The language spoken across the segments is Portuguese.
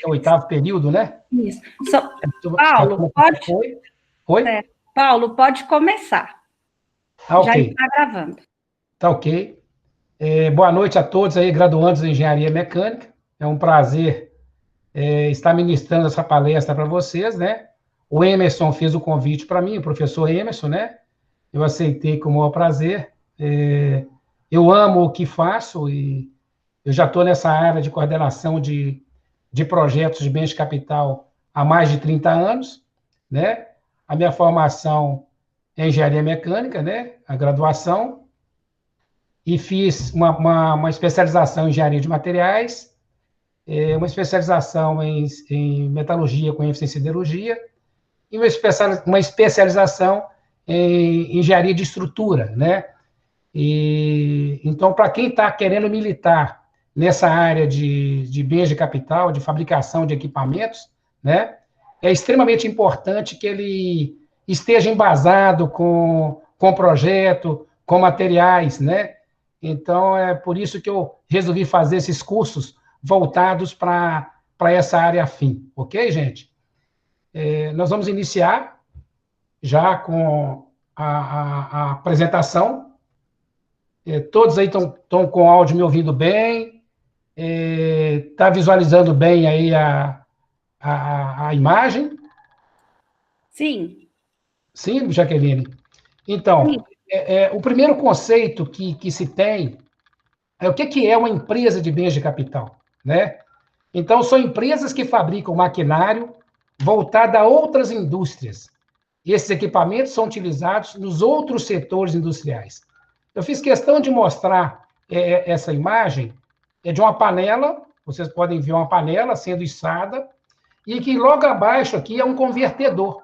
é o oitavo período, né? Isso. Paulo, pode... Oi? Paulo, pode começar. Ok. Já está gravando. Tá ok. Boa noite a todos aí, graduandos de Engenharia Mecânica. É um prazer estar ministrando essa palestra para vocês, né? O Emerson fez o convite para mim, o professor Emerson, né? Eu aceitei com o maior prazer. Eu amo o que faço e eu já estou nessa área de coordenação de projetos de bens de capital há mais de 30 anos, né? A minha formação é engenharia mecânica, né? A graduação, e fiz uma especialização em engenharia de materiais, uma especialização em metalurgia com ênfase em siderurgia, e uma especialização em engenharia de estrutura, né? Então, para quem está querendo militar nessa área de bens de capital, de fabricação de equipamentos, né, é extremamente importante que ele esteja embasado com projeto, com materiais, né? Então, é por isso que eu resolvi fazer esses cursos voltados para essa área afim, ok, gente? Nós vamos iniciar já com a apresentação. Todos aí estão com o áudio me ouvindo bem? Está visualizando bem aí a imagem? Sim. Sim, Jaqueline? Então, Sim. O primeiro conceito que se tem é o que é uma empresa de bens de capital, né? Então, são empresas que fabricam maquinário voltado a outras indústrias. E esses equipamentos são utilizados nos outros setores industriais. Eu fiz questão de mostrar essa imagem, de uma panela, vocês podem ver uma panela sendo içada, e que logo abaixo aqui é um convertedor.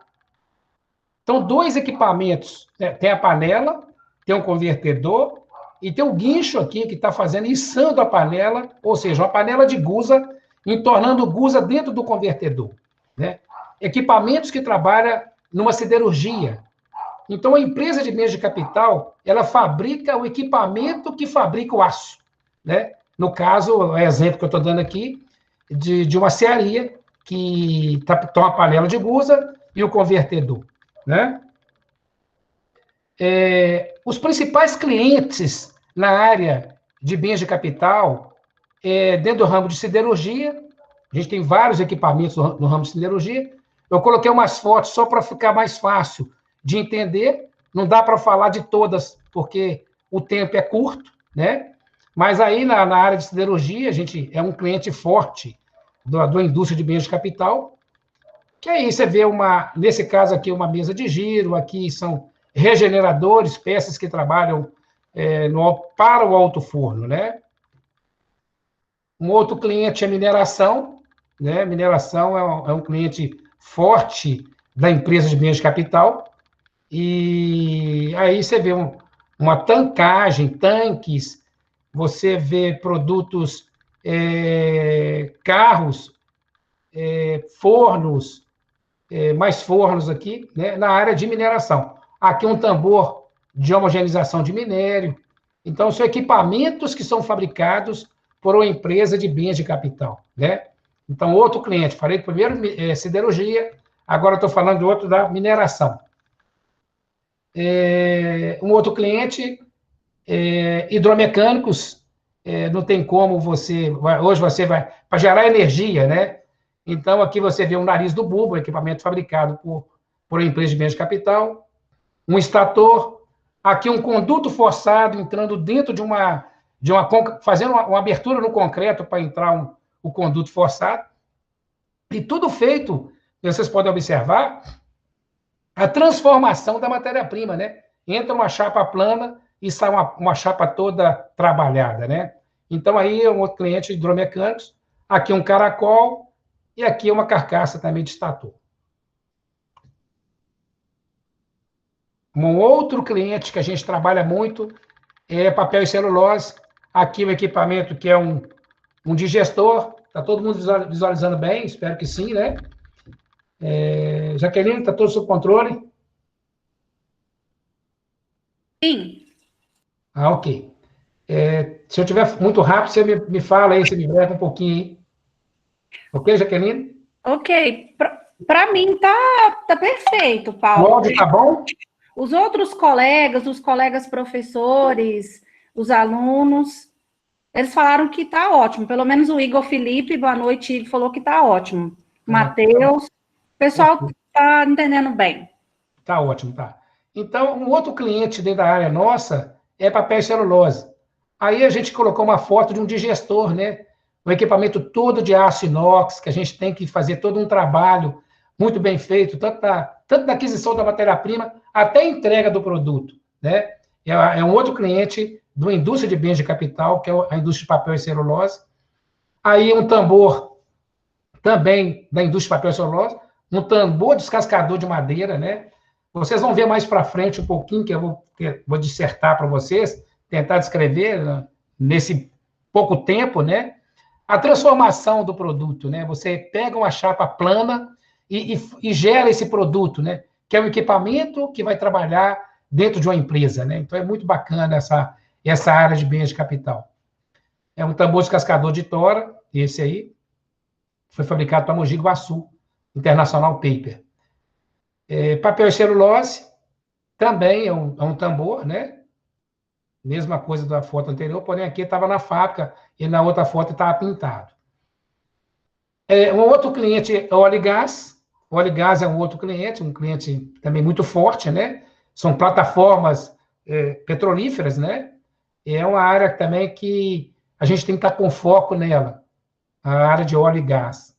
Então, dois equipamentos, né? Tem a panela, tem um convertedor, e tem o guincho aqui que está fazendo, içando a panela, ou seja, uma panela de gusa, entornando gusa dentro do convertedor, né? Equipamentos que trabalham numa siderurgia. Então, a empresa de bens de capital, ela fabrica o equipamento que fabrica o aço, né? No caso, o exemplo que eu estou dando aqui, de uma serraria, que tem uma panela de gusa e o convertedor, né? Os principais clientes na área de bens de capital, dentro do ramo de siderurgia, a gente tem vários equipamentos no ramo de siderurgia. Eu coloquei umas fotos só para ficar mais fácil de entender. Não dá para falar de todas, porque o tempo é curto, né? Mas aí, na área de siderurgia, a gente é um cliente forte da indústria de bens de capital, que aí você vê, nesse caso aqui, uma mesa de giro, aqui são regeneradores, peças que trabalham para o alto forno, né? Um outro cliente é mineração, né? Mineração é um cliente forte da empresa de bens de capital, e aí você vê uma tancagem, tanques, você vê produtos, carros, fornos, mais fornos aqui, né, na área de mineração. Aqui um tambor de homogeneização de minério. Então, são equipamentos que são fabricados por uma empresa de bens de capital, né? Então, outro cliente, falei primeiro siderurgia, agora estou falando do outro da mineração. Um outro cliente, hidromecânicos, não tem como hoje você vai, para gerar energia, né? Então, aqui você vê um nariz do bulbo, equipamento fabricado por uma empresa de bens de capital, um extrator, aqui um conduto forçado entrando dentro fazendo uma abertura no concreto para entrar o conduto forçado, e tudo feito, vocês podem observar, a transformação da matéria-prima, né? Entra uma chapa plana e sai uma chapa toda trabalhada, né? Então, aí é um outro cliente de hidromecânicos, aqui um caracol, e aqui uma carcaça também de estator. Um outro cliente que a gente trabalha muito é papel e celulose. Aqui o equipamento que é um digestor. Está todo mundo visualizando bem? Espero que sim, né? Jaqueline, está todo sob controle? Sim. Ok. Se eu tiver muito rápido, você me fala aí, você me breve um pouquinho aí. Ok, Jaqueline? Ok. Para mim tá perfeito, O Paulo. áudio tá bom? Os outros colegas, os colegas professores, os alunos, eles falaram que tá ótimo. Pelo menos o Igor Felipe, boa noite, ele falou que tá ótimo. Matheus, o pessoal tá entendendo bem. Tá ótimo, tá. Então, um outro cliente dentro da área nossa é papel e celulose. Aí a gente colocou uma foto de um digestor, né? Um equipamento todo de aço inox, que a gente tem que fazer todo um trabalho muito bem feito, tanto na aquisição da matéria-prima até a entrega do produto, né? É um outro cliente da indústria de bens de capital, que é a indústria de papel e celulose. Aí um tambor também da indústria de papel e celulose, um tambor descascador de madeira, né? Vocês vão ver mais para frente um pouquinho, que eu vou dissertar para vocês, tentar descrever, né, nesse pouco tempo, né? A transformação do produto, né? Você pega uma chapa plana e gera esse produto, né? Que é um equipamento que vai trabalhar dentro de uma empresa, né? Então é muito bacana essa área de bens de capital. É um tambor descascador de tora, esse aí, foi fabricado para Mogi Guaçu, International Paper. Papel e celulose, também é um tambor, né? Mesma coisa da foto anterior, porém aqui estava na fábrica e na outra foto estava pintado. Um outro cliente é o óleo e gás. O óleo e gás é um outro cliente, um cliente também muito forte, né? São plataformas petrolíferas, né? E é uma área também que a gente tem que estar com foco nela, a área de óleo e gás.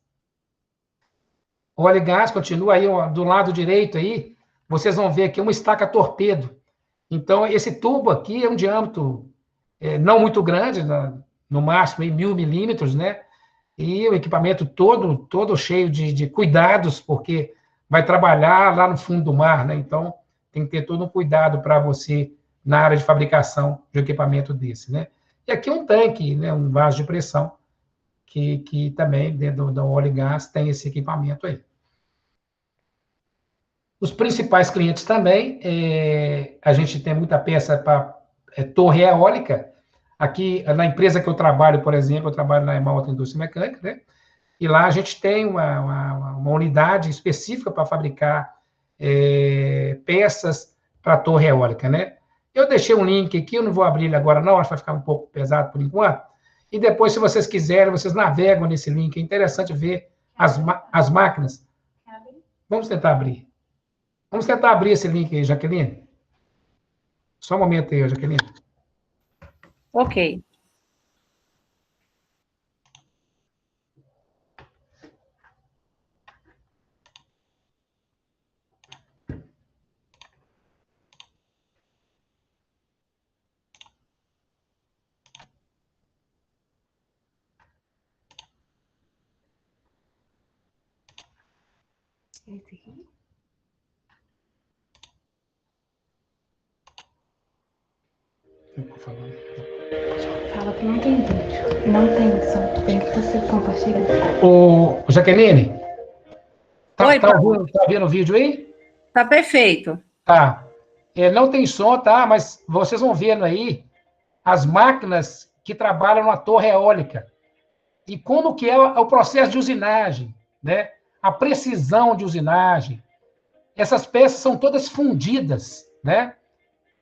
O óleo e gás continua aí, ó, do lado direito aí, vocês vão ver aqui uma estaca torpedo. Então, esse tubo aqui é um diâmetro não muito grande, no máximo 1.000 milímetros, né? E o equipamento todo cheio de cuidados, porque vai trabalhar lá no fundo do mar, né? Então, tem que ter todo um cuidado para você, na área de fabricação de um equipamento desse, né? E aqui um tanque, né? Um vaso de pressão, que também, dentro do óleo e gás, tem esse equipamento aí. Os principais clientes também, a gente tem muita peça para torre eólica. Aqui, na empresa que eu trabalho, por exemplo, eu trabalho na Emalta Indústria Mecânica, né? E lá a gente tem uma unidade específica para fabricar peças para torre eólica, né? Eu deixei um link aqui, eu não vou abrir ele agora não, acho que vai ficar um pouco pesado por enquanto. E depois, se vocês quiserem, vocês navegam nesse link. É interessante ver as máquinas. Vamos tentar abrir. Vamos tentar abrir esse link aí, Jaqueline. Só um momento aí, Jaqueline. Ok. Por favor. Fala que não tem vídeo, não tem som, tem que você compartilhar. Ô, Jaqueline, Oi, tá Paulo. ouvindo o vídeo aí? Tá perfeito. Tá. Não tem som, tá? Mas vocês vão vendo aí as máquinas que trabalham na torre eólica. E como que é o processo de usinagem, né? A precisão de usinagem. Essas peças são todas fundidas, né?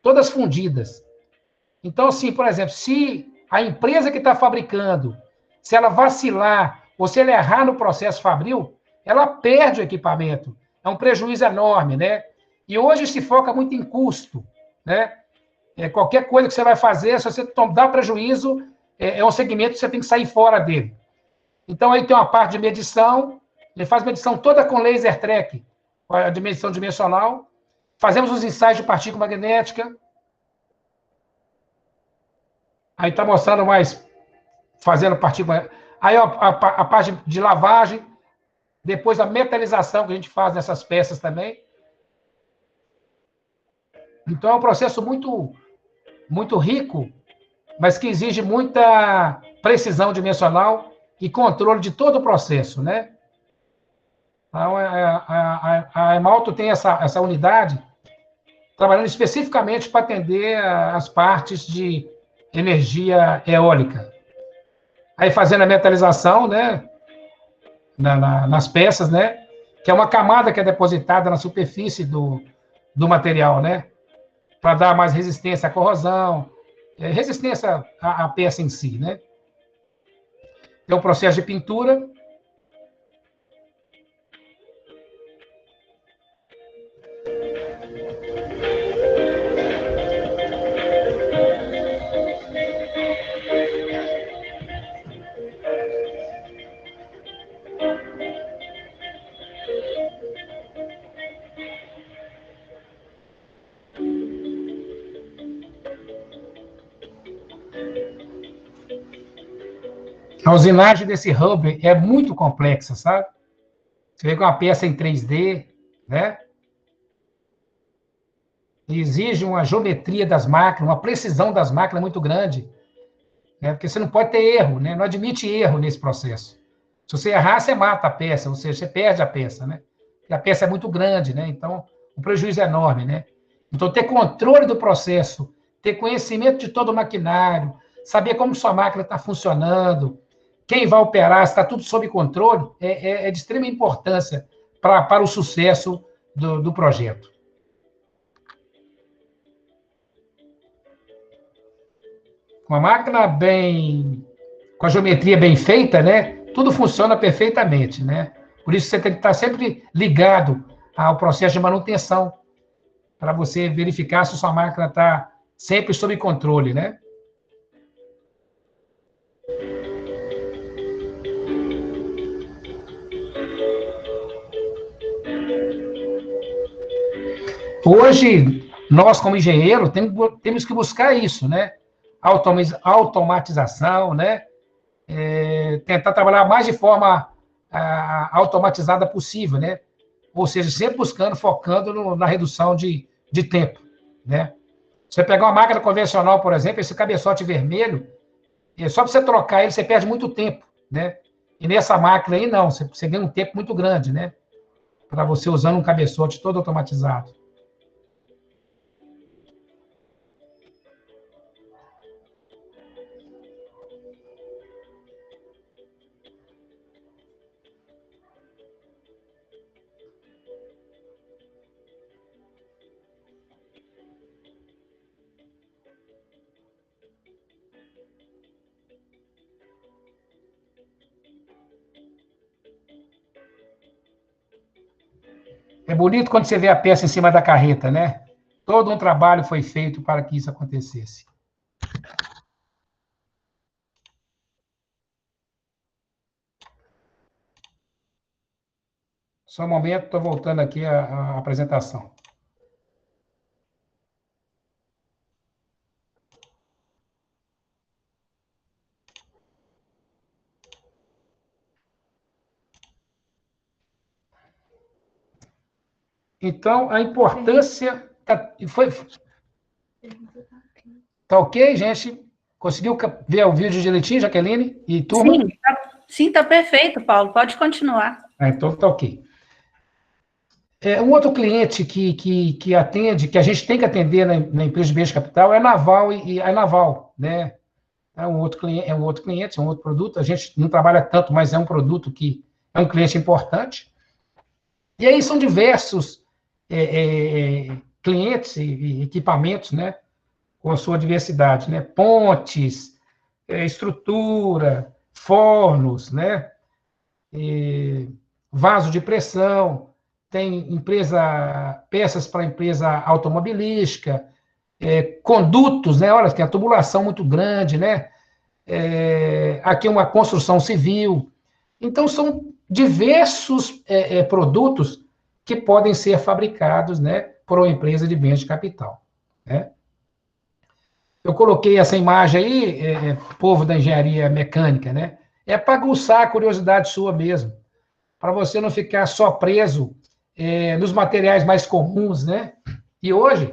Todas fundidas. Então, assim, por exemplo, se a empresa que está fabricando, se ela vacilar ou se ela errar no processo fabril, ela perde o equipamento. É um prejuízo enorme, né? E hoje se foca muito em custo, né? Qualquer coisa que você vai fazer, se você dá prejuízo, é um segmento que você tem que sair fora dele. Então, aí tem uma parte de medição, ele faz medição toda com laser track, a medição dimensional, fazemos os ensaios de partícula magnética, aí está mostrando mais, fazendo partícula, aí a parte de lavagem, depois a metalização que a gente faz nessas peças também. Então, é um processo muito, muito rico, mas que exige muita precisão dimensional e controle de todo o processo, né? Então, a Emalto tem essa unidade trabalhando especificamente para atender as partes de energia eólica. Aí, fazendo a metalização, né? nas peças, né? Que é uma camada que é depositada na superfície do material, né? Para dar mais resistência à corrosão, resistência à peça em si, né? Tem o processo de pintura. A usinagem desse hub é muito complexa, sabe? Você vê com uma peça em 3D, né? E exige uma geometria das máquinas, uma precisão das máquinas muito grande, né? Porque você não pode ter erro, né? Não admite erro nesse processo. Se você errar, você mata a peça, ou seja, você perde a peça, né? Porque a peça é muito grande, né? Então, o prejuízo é enorme, né? Então, ter controle do processo, ter conhecimento de todo o maquinário, saber como sua máquina está funcionando, quem vai operar, se está tudo sob controle, é de extrema importância para o sucesso do projeto. Uma máquina com a geometria bem feita, né? Tudo funciona perfeitamente, né? Por isso você tem que estar sempre ligado ao processo de manutenção, para você verificar se sua máquina está sempre sob controle, né? Hoje, nós, como engenheiro, temos que buscar isso, né? Automatização, né? Tentar trabalhar mais de forma automatizada possível, né? Ou seja, sempre buscando, focando na redução de tempo, né? Você pegar uma máquina convencional, por exemplo, esse cabeçote vermelho, só para você trocar ele, você perde muito tempo, né? E nessa máquina aí, não, você ganha um tempo muito grande, né? Para você usando um cabeçote todo automatizado. É bonito quando você vê a peça em cima da carreta, né? Todo um trabalho foi feito para que isso acontecesse. Só um momento, estou voltando aqui à apresentação. Então, a importância... Tá ok, gente? Conseguiu ver o vídeo direitinho, Jaqueline e turma? Sim, tá perfeito, Paulo. Pode continuar. Então tá ok. Um outro cliente que atende, que a gente tem que atender na empresa de bens de capital é a Naval e a Naval, né? É um outro cliente, é um outro produto. A gente não trabalha tanto, mas é um produto que é um cliente importante. E aí são diversos clientes e equipamentos, né? Com a sua diversidade, né? Pontes, estrutura, fornos, né? Vaso de pressão, tem peças para empresa automobilística, condutos, né? Olha, tem a tubulação muito grande, né? Aqui uma construção civil. Então, são diversos produtos que podem ser fabricados, né, por uma empresa de bens de capital, né? Eu coloquei essa imagem aí, povo da engenharia mecânica, né? É para aguçar a curiosidade sua mesmo, para você não ficar só preso nos materiais mais comuns, né? E hoje,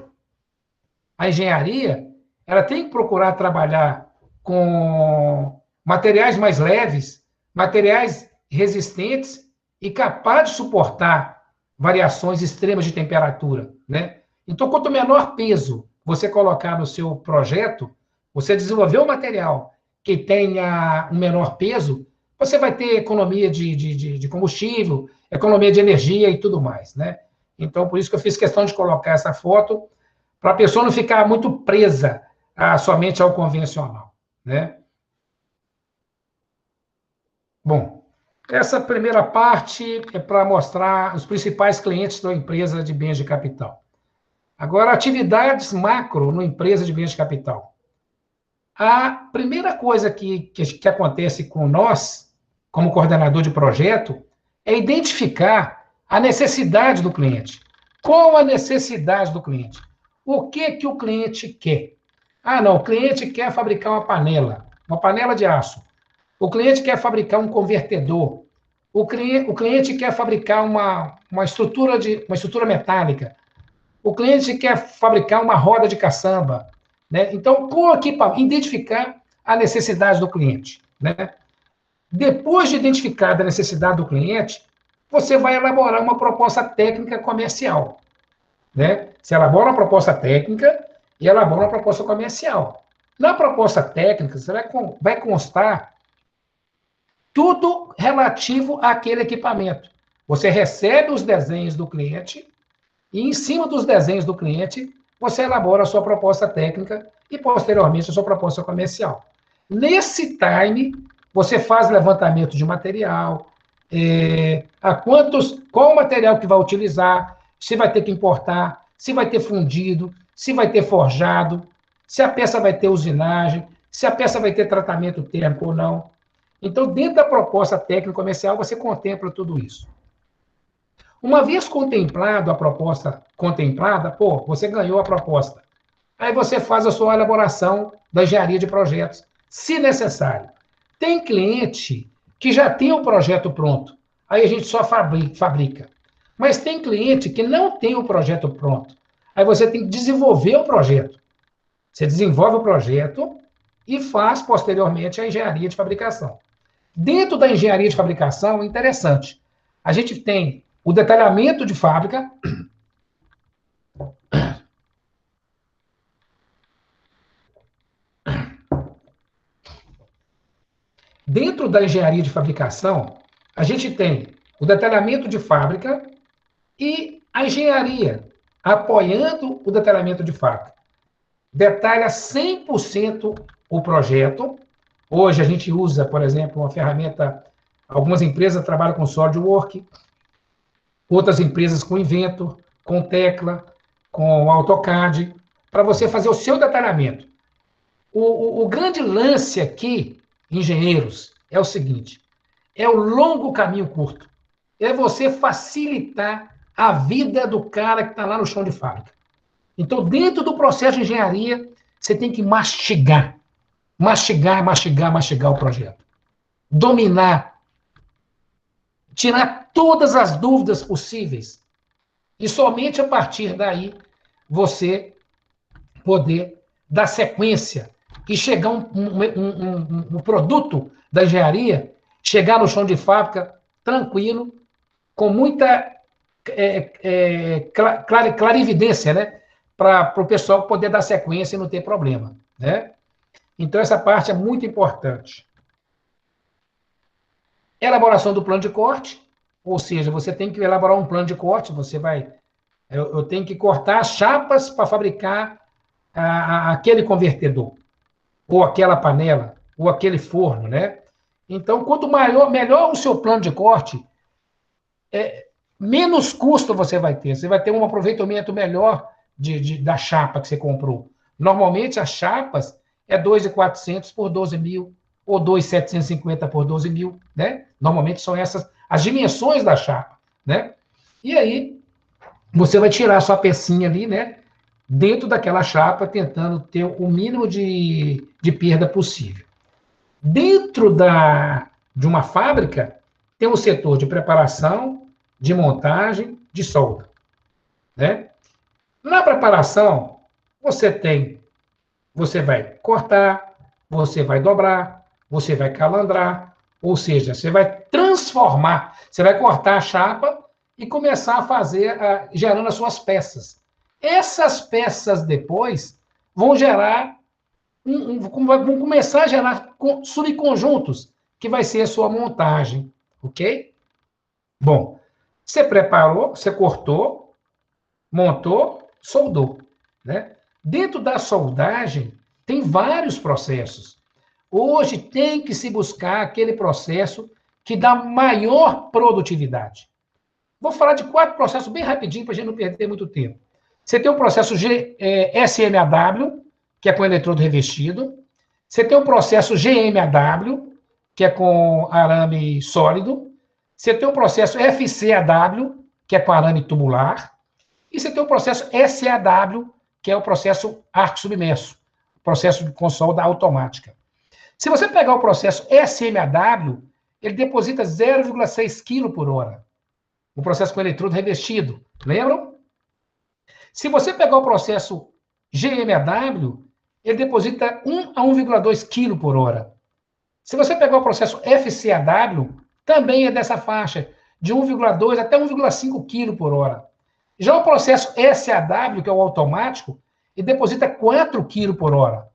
a engenharia, ela tem que procurar trabalhar com materiais mais leves, materiais resistentes e capazes de suportar variações extremas de temperatura, né? Então, quanto menor peso você colocar no seu projeto, você desenvolver um material que tenha um menor peso, você vai ter economia de combustível, economia de energia e tudo mais, né? Então, por isso que eu fiz questão de colocar essa foto, para a pessoa não ficar muito presa somente ao convencional, né? Bom, essa primeira parte é para mostrar os principais clientes da empresa de bens de capital. Agora, atividades macro na empresa de bens de capital. A primeira coisa que acontece com nós, como coordenador de projeto, é identificar a necessidade do cliente. Qual a necessidade do cliente? O que o cliente quer? Ah, não, o cliente quer fabricar uma panela de aço. O cliente quer fabricar um convertedor. O cliente quer fabricar uma estrutura metálica. O cliente quer fabricar uma roda de caçamba. Né? Então, com equipamento, identificar a necessidade do cliente. Né? Depois de identificar a necessidade do cliente, você vai elaborar uma proposta técnica comercial. Né? Você elabora uma proposta técnica e elabora uma proposta comercial. Na proposta técnica, você vai constar tudo relativo àquele equipamento. Você recebe os desenhos do cliente e, em cima dos desenhos do cliente, você elabora a sua proposta técnica e, posteriormente, a sua proposta comercial. Nesse time, você faz levantamento de material, qual o material que vai utilizar, se vai ter que importar, se vai ter fundido, se vai ter forjado, se a peça vai ter usinagem, se a peça vai ter tratamento térmico ou não. Então, dentro da proposta técnica comercial, você contempla tudo isso. Uma vez contemplado a proposta contemplada, você ganhou a proposta. Aí você faz a sua elaboração da engenharia de projetos, se necessário. Tem cliente que já tem o projeto pronto, aí a gente só fabrica. Mas tem cliente que não tem o projeto pronto. Aí você tem que desenvolver o projeto. Você desenvolve o projeto e faz, posteriormente, a engenharia de fabricação. Dentro da engenharia de fabricação, é interessante. A gente tem o detalhamento de fábrica. Dentro da engenharia de fabricação, a gente tem o detalhamento de fábrica e a engenharia, apoiando o detalhamento de fábrica. Detalha 100% o projeto. Hoje a gente usa, por exemplo, uma ferramenta, algumas empresas trabalham com SolidWorks, outras empresas com Inventor, com Tecla, com AutoCAD, para você fazer o seu detalhamento. O grande lance aqui, engenheiros, é o seguinte, é o longo caminho curto. É você facilitar a vida do cara que está lá no chão de fábrica. Então, dentro do processo de engenharia, você tem que mastigar o projeto. Dominar. Tirar todas as dúvidas possíveis. E somente a partir daí, você poder dar sequência e chegar um produto da engenharia, chegar no chão de fábrica tranquilo, com muita clarividência, né? Para o pessoal poder dar sequência e não ter problema, né? Então, essa parte é muito importante. Elaboração do plano de corte, ou seja, você tem que elaborar um plano de corte, eu tenho que cortar as chapas para fabricar aquele convertedor, ou aquela panela, ou aquele forno, né? Então, quanto melhor o seu plano de corte, menos custo você vai ter. Você vai ter um aproveitamento melhor da chapa que você comprou. Normalmente, as chapas é 2.400 por 12 mil, ou 2.750 por 12 mil, né? Normalmente são essas as dimensões da chapa, né? E aí, você vai tirar a sua pecinha ali, né? Dentro daquela chapa, tentando ter o mínimo de perda possível. Dentro de uma fábrica, tem o setor de preparação, de montagem, de solda, né? Na preparação, você vai cortar, você vai dobrar, você vai calandrar, ou seja, você vai transformar, você vai cortar a chapa e começar a fazer, gerando as suas peças. Essas peças depois vão gerar, vão começar a gerar subconjuntos, que vai ser a sua montagem, ok? Bom, você preparou, você cortou, montou, soldou, né? Dentro da soldagem, tem vários processos. Hoje tem que se buscar aquele processo que dá maior produtividade. Vou falar de 4 processos bem rapidinho para a gente não perder muito tempo. Você tem o processo SMAW, que é com eletrodo revestido. Você tem o processo GMAW, que é com arame sólido. Você tem o processo FCAW, que é com arame tubular. E você tem o processo SAW, que é o processo arco submerso, processo com solda automática. Se você pegar o processo SMAW, ele deposita 0,6 kg por hora. O processo com eletrodo revestido. Lembram? Se você pegar o processo GMAW, ele deposita 1 a 1,2 kg por hora. Se você pegar o processo FCAW, também é dessa faixa, de 1,2 até 1,5 kg por hora. Já o processo SAW, que é o automático, ele deposita 4 kg por hora.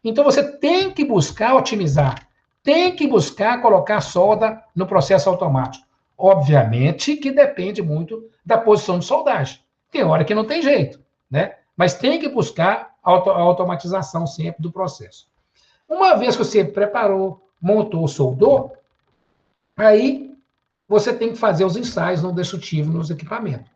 Então, você tem que buscar otimizar, tem que buscar colocar solda no processo automático. Obviamente que depende muito da posição de soldagem. Tem hora que não tem jeito, né? Mas tem que buscar a automatização sempre do processo. Uma vez que você preparou, montou, soldou, aí você tem que fazer os ensaios não destrutivos nos equipamentos.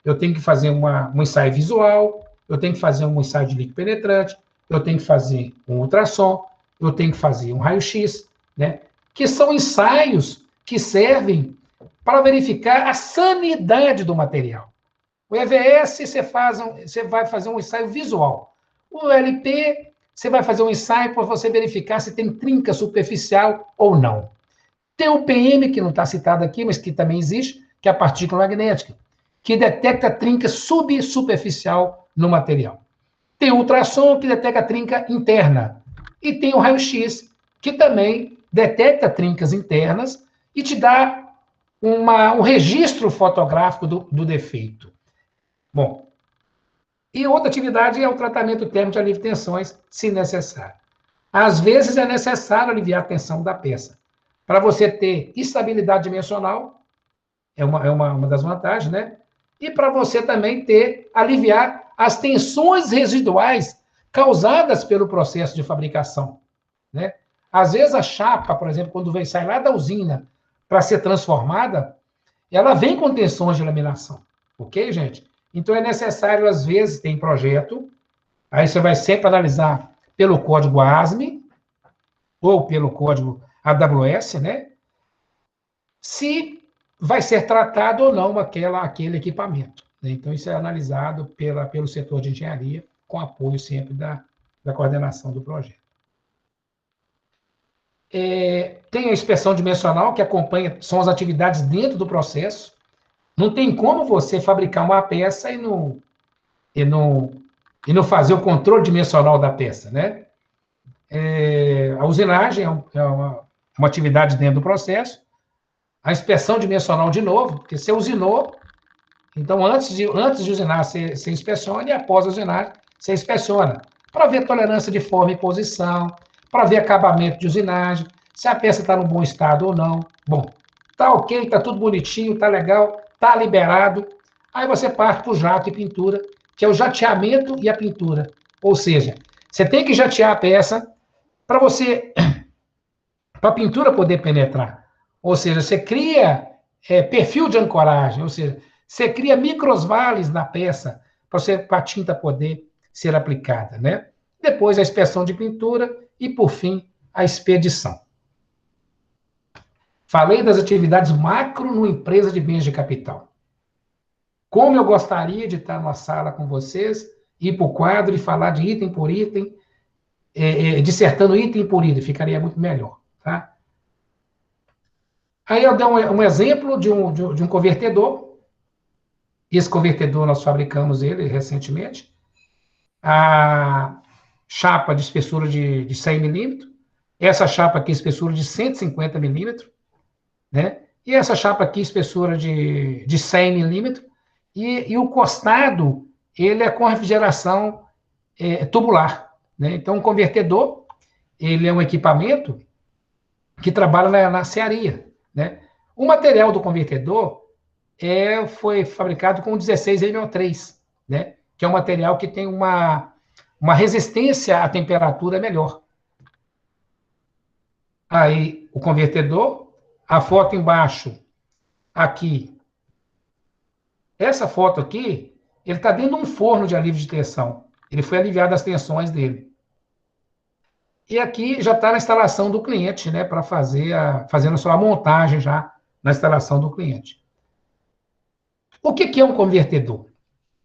Eu tenho que fazer um ensaio visual, eu tenho que fazer um ensaio de líquido penetrante, eu tenho que fazer um ultrassom, eu tenho que fazer um raio-x, né? Que são ensaios que servem para verificar a sanidade do material. O EVS, você vai fazer um ensaio visual. O LP, você vai fazer um ensaio para você verificar se tem trinca superficial ou não. Tem o PM, que não está citado aqui, mas que também existe, que é a partícula magnética, que detecta trinca subsuperficial no material. Tem o ultrassom, que detecta trinca interna. E tem o raio-x, que também detecta trincas internas e te dá um registro fotográfico do defeito. Bom, e outra atividade é o tratamento térmico de alívio de tensões, se necessário. Às vezes é necessário aliviar a tensão da peça. Para você ter estabilidade dimensional, é uma das vantagens, né? E para você também aliviar as tensões residuais causadas pelo processo de fabricação, né? Às vezes a chapa, por exemplo, quando sai lá da usina para ser transformada, ela vem com tensões de laminação, ok, gente? Então é necessário, às vezes, tem projeto, aí você vai sempre analisar pelo código ASME ou pelo código AWS, né? Se vai ser tratado ou não aquele equipamento, né? Então, isso é analisado pelo setor de engenharia, com apoio sempre da coordenação do projeto. Tem a inspeção dimensional, que acompanha, são as atividades dentro do processo. Não tem como você fabricar uma peça e não fazer o controle dimensional da peça, né? A usinagem é uma atividade dentro do processo. A inspeção dimensional de novo, porque você usinou, então antes de usinar, você inspeciona, e após usinar, você inspeciona, para ver tolerância de forma e posição, para ver acabamento de usinagem, se a peça está no bom estado ou não. Bom, tá ok, tá tudo bonitinho, tá legal, tá liberado. Aí você parte para o jato e pintura, que é o jateamento e a pintura. Ou seja, você tem que jatear a peça para a pintura poder penetrar. Ou seja, você cria perfil de ancoragem, ou seja, você cria microvales na peça para a tinta poder ser aplicada, né? Depois a inspeção de pintura e, por fim, a expedição. Falei das atividades macro numa empresa de bens de capital. Como eu gostaria de estar numa sala com vocês, ir para o quadro e falar de item por item, dissertando item por item, ficaria muito melhor, tá? Aí eu dei um exemplo de um convertedor. Esse convertedor nós fabricamos ele recentemente. A chapa de espessura de 100 milímetros. Essa chapa aqui, espessura de 150 milímetros. Né? E essa chapa aqui, espessura de 100 milímetros. E o costado, ele é com refrigeração tubular. Né? Então, o convertedor, ele é um equipamento que trabalha na serraria, né? O material do convertedor foi fabricado com 16NO3, né? Que é um material que tem uma resistência à temperatura melhor. Aí, o convertedor, a foto embaixo, aqui. Essa foto aqui, ele está dentro de um forno de alívio de tensão. Ele foi aliviado das tensões dele. E aqui já está na instalação do cliente, né? Para fazendo só a montagem já na instalação do cliente. O que é um convertedor?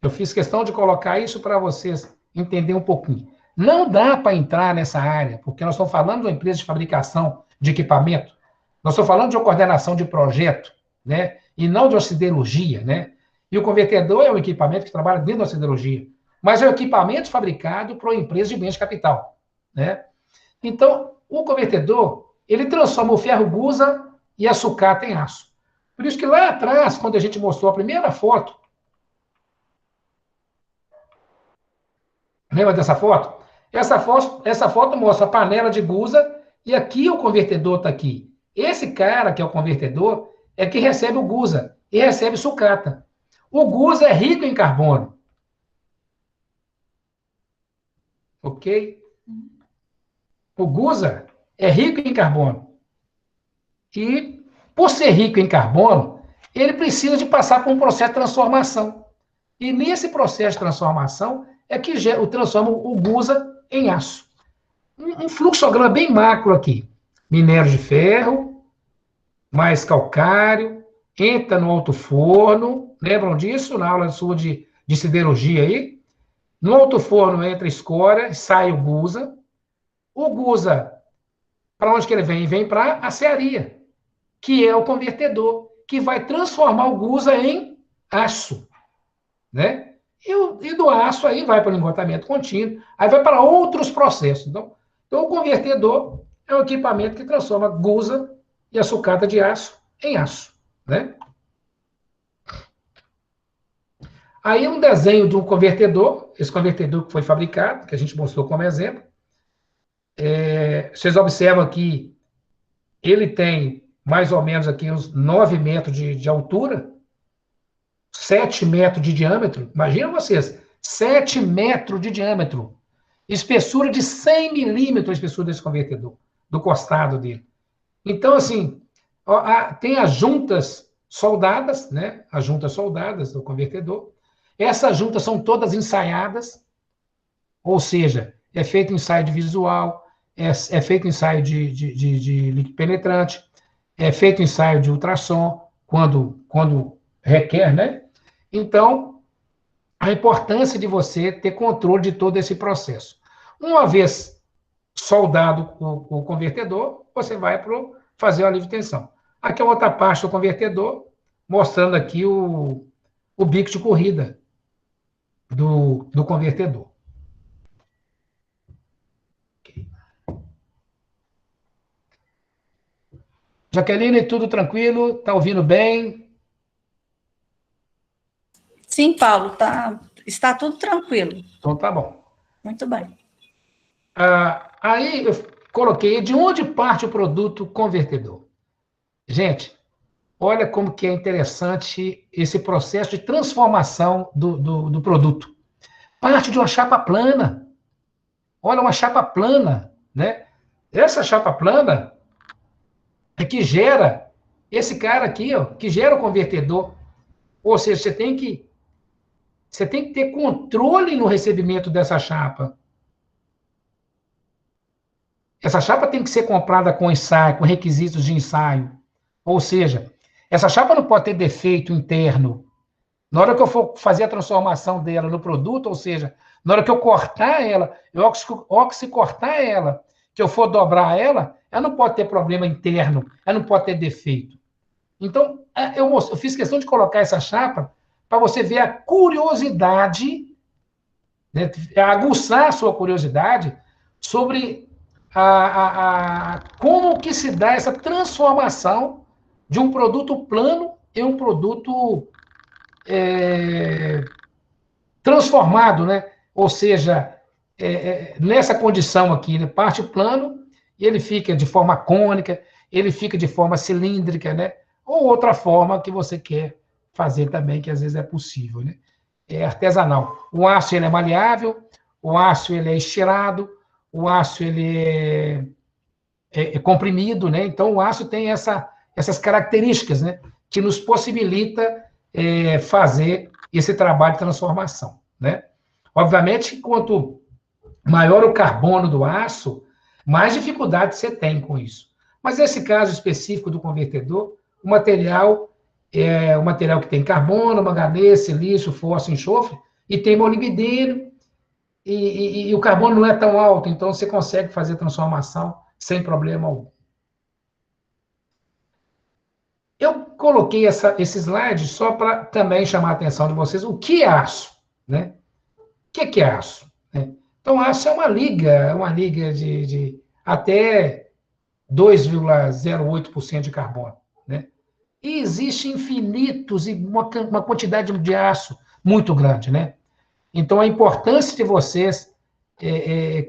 Eu fiz questão de colocar isso para vocês entenderem um pouquinho. Não dá para entrar nessa área, porque nós estamos falando de uma empresa de fabricação de equipamento, nós estamos falando de uma coordenação de projeto, né? E não de uma siderurgia, né? E o convertedor é um equipamento que trabalha dentro da siderurgia, mas é um equipamento fabricado para uma empresa de bens de capital, né? Então, o convertedor, ele transforma o ferro gusa e a sucata em aço. Por isso que lá atrás, quando a gente mostrou a primeira foto, lembra dessa foto? Essa foto mostra a panela de gusa e aqui o convertedor está aqui. Esse cara, que é o convertedor, é que recebe o gusa e recebe sucata. O gusa é rico em carbono. Ok? O gusa é rico em carbono. E, por ser rico em carbono, ele precisa de passar por um processo de transformação. E nesse processo de transformação é que transforma o gusa em aço. Um fluxograma bem macro aqui. Minério de ferro, mais calcário, entra no alto forno. Lembram disso na aula sua de siderurgia aí? No alto forno entra escória e sai o gusa. O gusa, para onde que ele vem? Vem para a serraria, que é o convertedor, que vai transformar o gusa em aço, né? E do aço aí vai para o engotamento contínuo, aí vai para outros processos. Então, o convertedor é um equipamento que transforma gusa e a sucata de aço em aço, né? Aí um desenho de um convertedor, esse convertedor que foi fabricado, que a gente mostrou como exemplo. Vocês observam que ele tem mais ou menos aqui uns 9 metros de altura, 7 metros de diâmetro. Imagina vocês, 7 metros de diâmetro. Espessura de 100 milímetros a espessura desse convertedor, do costado dele. Então, assim, tem as juntas soldadas, né? As juntas soldadas do convertedor. Essas juntas são todas ensaiadas, ou seja, é feito ensaio de visual, é feito ensaio de líquido penetrante, é feito ensaio de ultrassom, quando requer, né? Então, a importância de você ter controle de todo esse processo. Uma vez soldado o convertedor, você vai fazer o alívio de tensão. Aqui é outra parte do convertedor, mostrando aqui o bico de corrida do convertedor. Okay. Jaqueline, tudo tranquilo? Está ouvindo bem? Sim, Paulo, está tudo tranquilo. Então tá bom. Muito bem. Aí eu coloquei de onde parte o produto convertedor. Gente, olha como que é interessante esse processo de transformação do produto. Parte de uma chapa plana. Olha, uma chapa plana, né? Essa chapa plana é que gera esse cara aqui, ó, que gera o convertedor. Ou seja, você tem que ter controle no recebimento dessa chapa. Essa chapa tem que ser comprada com ensaio, com requisitos de ensaio. Ou seja, essa chapa não pode ter defeito interno. Na hora que eu for fazer a transformação dela no produto, ou seja, na hora que eu cortar ela, cortar ela, que eu for dobrar ela não pode ter problema interno, ela não pode ter defeito. Então, eu fiz questão de colocar essa chapa para você ver a curiosidade, né, aguçar a sua curiosidade sobre como que se dá essa transformação de um produto plano em um produto transformado, né? Ou seja, nessa condição aqui, né? Parte plano, e ele fica de forma cônica, ele fica de forma cilíndrica, né? Ou outra forma que você quer fazer também, que às vezes é possível, né? É artesanal. O aço, ele é maleável, o aço, ele é estirado, o aço, ele é comprimido, né? Então, o aço tem essas características, né? Que nos possibilita fazer esse trabalho de transformação, né? Obviamente, quanto maior o carbono do aço, mais dificuldade você tem com isso. Mas nesse caso específico do convertedor, o material é o material que tem carbono, manganês, silício, fósforo, enxofre, e tem molibdênio, e o carbono não é tão alto, então você consegue fazer transformação sem problema algum. Eu coloquei esse slide só para também chamar a atenção de vocês. O que é aço? Né? O que é aço? Né? Então, aço é uma liga de até 2,08% de carbono. Né? E existe infinitos e uma quantidade de aço muito grande. Né? Então, a importância de vocês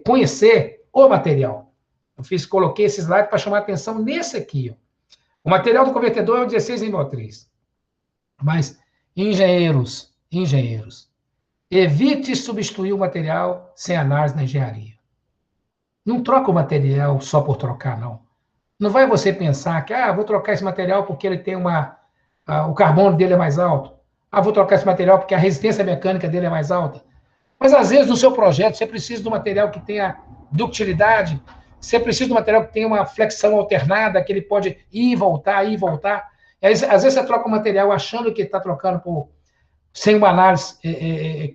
conhecer o material. Coloquei esse slide para chamar a atenção nesse aqui. Ó. O material do convertedor é o 16 em motriz. Mas, engenheiros, evite substituir o material sem análise na engenharia. Não troca o material só por trocar, não. Não vai você pensar que, vou trocar esse material porque ele tem o carbono dele é mais alto. Vou trocar esse material porque a resistência mecânica dele é mais alta. Mas, às vezes, no seu projeto, você precisa de um material que tenha ductilidade, você precisa de um material que tenha uma flexão alternada, que ele pode ir e voltar, ir e voltar. E, às vezes, você troca o material achando que está trocando sem uma análise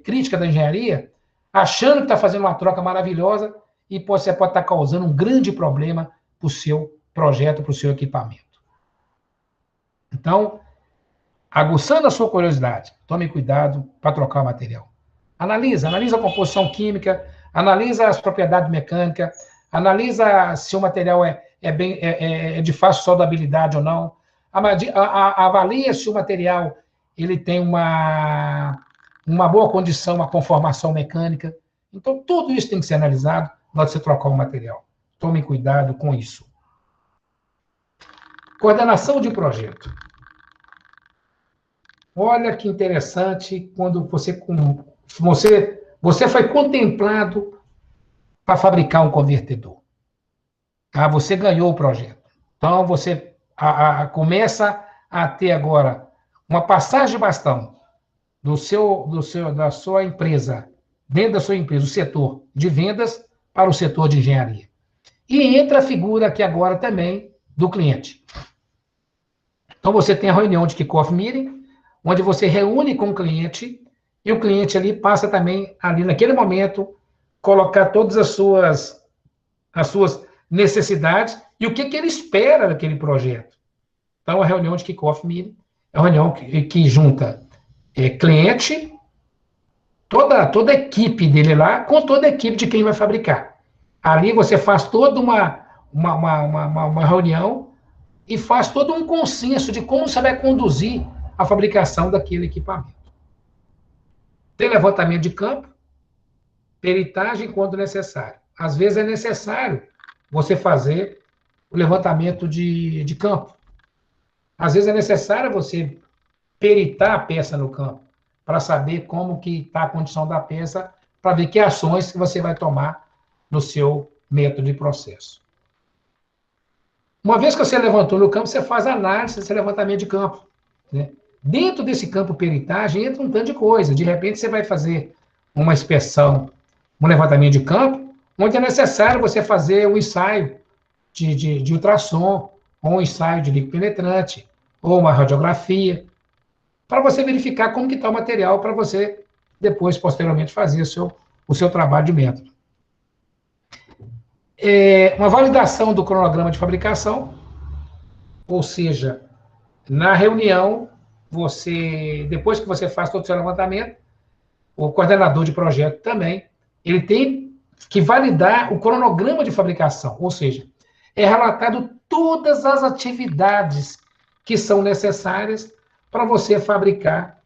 crítica da engenharia, achando que está fazendo uma troca maravilhosa, e você pode estar causando um grande problema para o seu projeto, para o seu equipamento. Então, aguçando a sua curiosidade, tome cuidado para trocar o material. Analisa a composição química, analisa as propriedades mecânicas, analisa se o material é de fácil soldabilidade ou não, avalia se o material ele tem uma boa condição, uma conformação mecânica. Então, tudo isso tem que ser analisado na hora de você trocar o material. Tome cuidado com isso. Coordenação de projeto. Olha que interessante quando você foi contemplado para fabricar um convertedor. Você ganhou o projeto. Então, você começa a ter agora uma passagem de bastão da sua empresa, dentro da sua empresa, o setor de vendas para o setor de engenharia. E entra a figura aqui agora também do cliente. Então, você tem a reunião de kick-off meeting, onde você reúne com o cliente, e o cliente ali passa também, ali naquele momento, colocar todas as suas necessidades e o que ele espera daquele projeto. Então, a reunião de kick-off meeting é uma reunião que junta cliente, toda a equipe dele lá, com toda a equipe de quem vai fabricar. Ali você faz toda uma reunião e faz todo um consenso de como você vai conduzir a fabricação daquele equipamento. Tem levantamento de campo, peritagem quando necessário. Às vezes é necessário você fazer o levantamento de campo. Às vezes é necessário você peritar a peça no campo, para saber como que está a condição da peça, para ver que ações que você vai tomar no seu método de processo. Uma vez que você levantou no campo, você faz a análise desse levantamento de campo. Né? Dentro desse campo peritagem entra um tanto de coisa. De repente, você vai fazer uma inspeção, um levantamento de campo, onde é necessário você fazer um ensaio de ultrassom, ou um ensaio de líquido penetrante, ou uma radiografia, para você verificar como que está o material, para você depois, posteriormente, fazer o seu trabalho de método. Uma validação do cronograma de fabricação, ou seja, na reunião, depois que você faz todo o seu levantamento, o coordenador de projeto também, ele tem que validar o cronograma de fabricação, ou seja, é relatado todas as atividades que são necessárias para você fabricar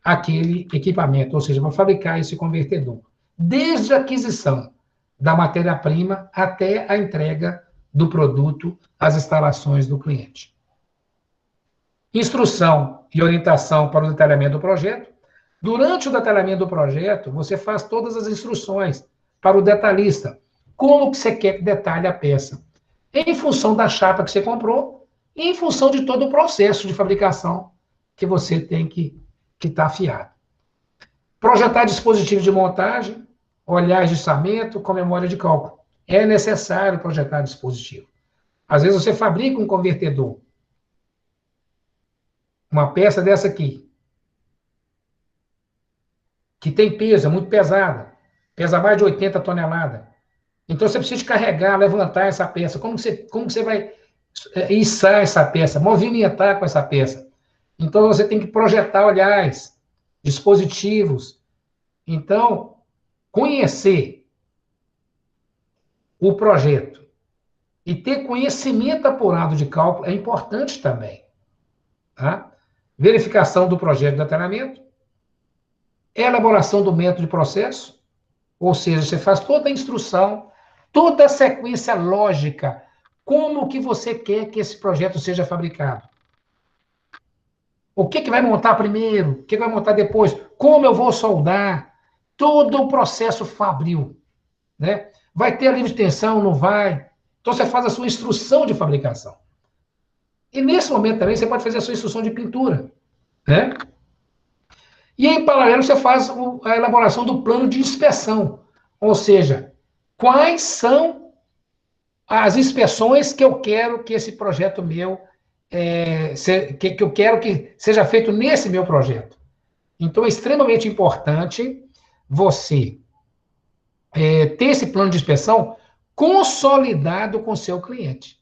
aquele equipamento, ou seja, para fabricar esse convertedor. Desde a aquisição da matéria-prima até a entrega do produto às instalações do cliente. Instrução e orientação para o detalhamento do projeto. Durante o detalhamento do projeto, você faz todas as instruções para o detalhista. Como que você quer que detalhe a peça? Em função da chapa que você comprou e em função de todo o processo de fabricação que você tem que estar afiado. Projetar dispositivo de montagem, olhar ajustamento com memória de cálculo. É necessário projetar dispositivo. Às vezes você fabrica um convertedor. Uma peça dessa aqui, que tem peso, é muito pesada, pesa mais de 80 toneladas. Então você precisa carregar, levantar essa peça. Como que você vai içar essa peça, movimentar com essa peça? Então você tem que projetar olhares, dispositivos. Então, conhecer o projeto e ter conhecimento apurado de cálculo é importante também. Tá? Verificação do projeto de detalhamento, elaboração do método de processo, ou seja, você faz toda a instrução, toda a sequência lógica, como que você quer que esse projeto seja fabricado. O que vai montar primeiro, o que vai montar depois, como eu vou soldar, todo o processo fabril, né? Vai ter a livre de tensão, não vai? Então você faz a sua instrução de fabricação. E nesse momento também você pode fazer a sua instrução de pintura, né? E em paralelo você faz a elaboração do plano de inspeção, ou seja, quais são as inspeções que eu quero que esse projeto meu, que eu quero que seja feito nesse meu projeto. Então é extremamente importante você ter esse plano de inspeção consolidado com o seu cliente,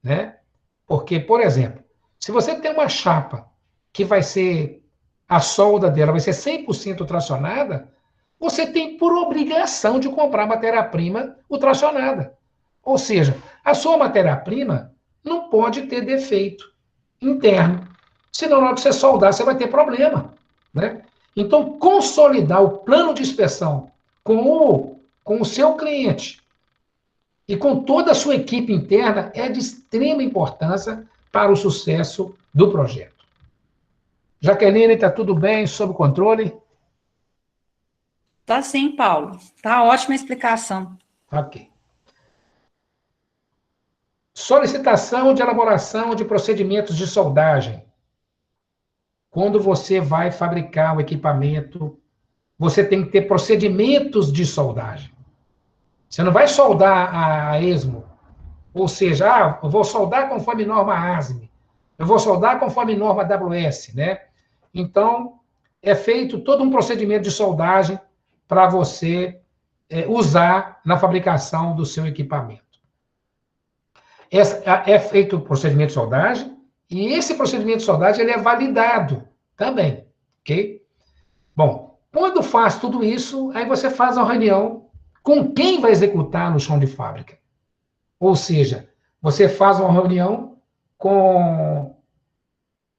né? Porque, por exemplo, se você tem uma chapa que vai ser, a solda dela vai ser 100% tracionada, você tem por obrigação de comprar matéria-prima ultracionada. Ou seja, a sua matéria-prima não pode ter defeito interno. Senão, na hora que você soldar, você vai ter problema, né? Então, consolidar o plano de inspeção com o seu cliente e com toda a sua equipe interna é de extrema importância para o sucesso do projeto. Jaqueline, está tudo bem, sob controle? Tá sim, Paulo. Tá ótima a explicação. Ok. Solicitação de elaboração de procedimentos de soldagem. Quando você vai fabricar o equipamento, você tem que ter procedimentos de soldagem. Você não vai soldar a esmo, ou seja, eu vou soldar conforme norma ASME, eu vou soldar conforme norma AWS, né? Então, é feito todo um procedimento de soldagem para você usar na fabricação do seu equipamento. É feito o procedimento de soldagem, e esse procedimento de soldagem ele é validado também, ok? Bom, quando faz tudo isso, aí você faz uma reunião com quem vai executar no chão de fábrica. Ou seja, você faz uma reunião com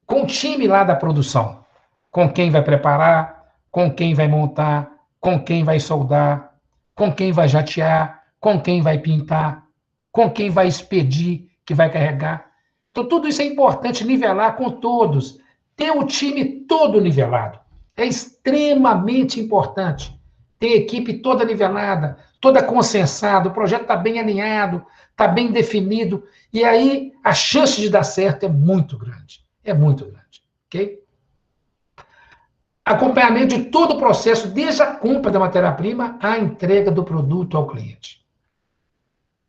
o time lá da produção, com quem vai preparar, com quem vai montar, com quem vai soldar, com quem vai jatear, com quem vai pintar, com quem vai expedir, que vai carregar. Então, tudo isso é importante nivelar com todos, ter o time todo nivelado. É extremamente importante ter a equipe toda nivelada, toda consensada, o projeto está bem alinhado, está bem definido, e aí a chance de dar certo é muito grande. É muito grande, ok? Acompanhamento de todo o processo, desde a compra da matéria-prima à entrega do produto ao cliente.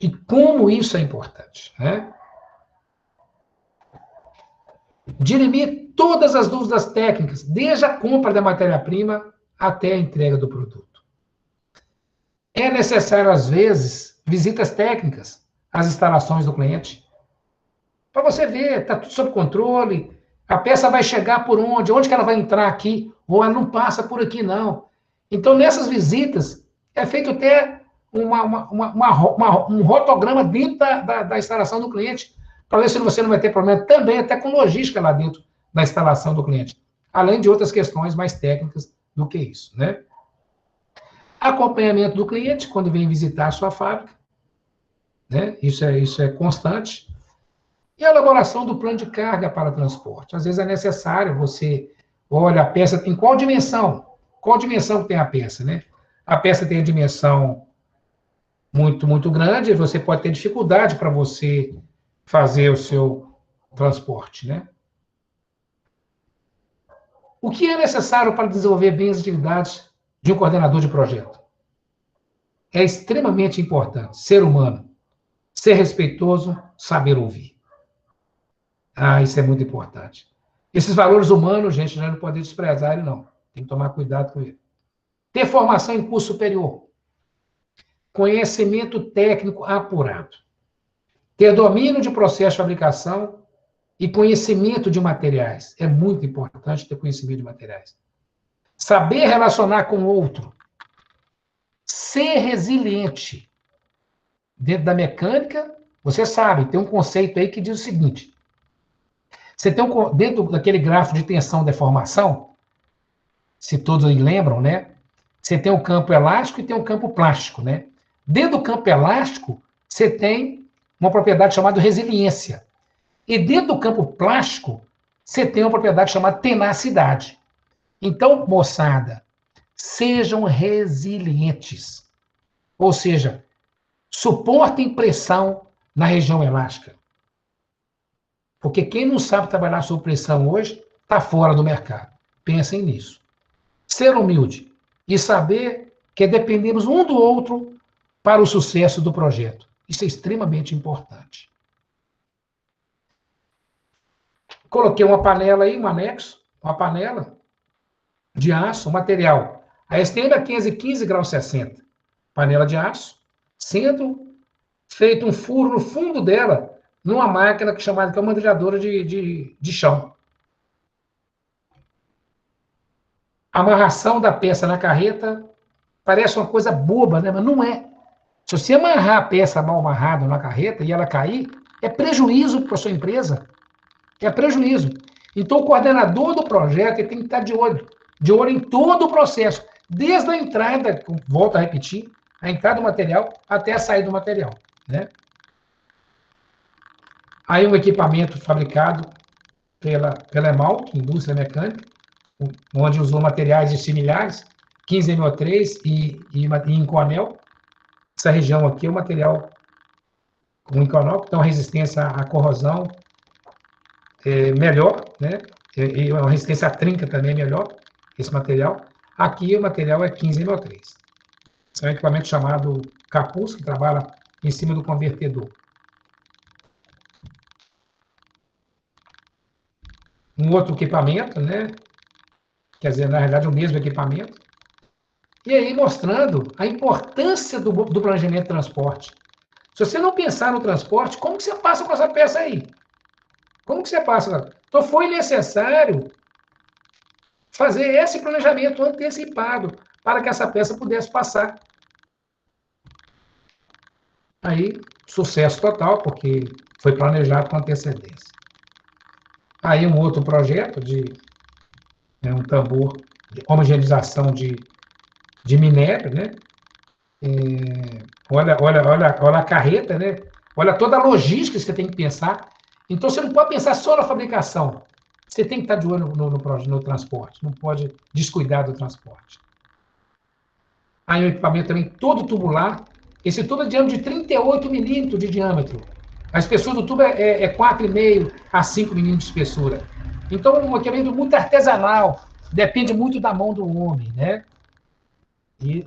E como isso é importante, né? Dirimir todas as dúvidas técnicas, desde a compra da matéria-prima até a entrega do produto. É necessário, às vezes, visitas técnicas às instalações do cliente, para você ver, está tudo sob controle, a peça vai chegar por onde que ela vai entrar aqui, ou ela não passa por aqui, não. Então, nessas visitas, é feito até um rotograma dentro da instalação do cliente, para ver se você não vai ter problema também, até com logística lá dentro da instalação do cliente. Além de outras questões mais técnicas do que isso, né? Acompanhamento do cliente, quando vem visitar a sua fábrica. né? Isso é constante. E a elaboração do plano de carga para transporte. Às vezes é necessário você olha a peça em qual dimensão? Qual dimensão que tem a peça, né? A peça tem a dimensão muito grande, você pode ter dificuldade para você fazer o seu transporte, né? O que é necessário para desenvolver bem as atividades de um coordenador de projeto? É extremamente importante ser humano, ser respeitoso, saber ouvir. Ah, isso é muito importante. Esses valores humanos, gente, nós não podemos desprezar ele, não. Tem que tomar cuidado com ele. Ter formação em curso superior. Conhecimento técnico apurado. Ter domínio de processo de fabricação e conhecimento de materiais. É muito importante ter conhecimento de materiais. Saber relacionar com o outro. Ser resiliente. Dentro da mecânica, você sabe, tem um conceito aí que diz o seguinte: você tem dentro daquele gráfico de tensão e deformação, se todos aí lembram, né? Você tem o campo elástico e tem o campo plástico, né? Dentro do campo elástico, você tem uma propriedade chamada resiliência. E dentro do campo plástico, você tem uma propriedade chamada tenacidade. Então, moçada, sejam resilientes. Ou seja, suportem pressão na região elástica. Porque quem não sabe trabalhar sob pressão hoje, está fora do mercado. Pensem nisso. Ser humilde e saber que dependemos um do outro para o sucesso do projeto. Isso é extremamente importante. Coloquei uma panela aí, um anexo, uma panela de aço, material. A STM é 515 graus 60. Panela de aço, sendo feito um furo no fundo dela, numa máquina que é chamada que é uma manejadora de chão. A amarração da peça na carreta parece uma coisa boba, né? Mas não é. Se você amarrar a peça mal amarrada na carreta e ela cair, é prejuízo para a sua empresa. É prejuízo. Então, o coordenador do projeto ele tem que estar de olho em todo o processo, desde a entrada, volto a repetir, a entrada do material até a saída do material, né? Aí um equipamento fabricado pela EMALC, Indústria Mecânica, onde usou materiais similares, 15MO3 e Inconel. Essa região aqui é o material com Inconel, que tem uma resistência à corrosão melhor, né? E uma resistência à trinca também é melhor, esse material. Aqui o material é 15MO3. Esse é um equipamento chamado capuz, que trabalha em cima do convertedor. Um outro equipamento, né? Quer dizer, na realidade, o mesmo equipamento. E aí mostrando a importância do planejamento de transporte. Se você não pensar no transporte, como que você passa com essa peça aí? Como que você passa? Então, foi necessário fazer esse planejamento antecipado para que essa peça pudesse passar. Aí, sucesso total, porque foi planejado com antecedência. Aí, um outro projeto de um tambor de homogeneização de minério, né? Olha a carreta, né? Olha toda a logística que você tem que pensar. Então, você não pode pensar só na fabricação. Você tem que estar de olho no transporte. Não pode descuidar do transporte. Aí, o equipamento também todo tubular. Esse tubo é de diâmetro de 38 milímetros de diâmetro. A espessura do tubo é 4,5 a 5 milímetros de espessura. Então, um equipamento muito artesanal. Depende muito da mão do homem, né? E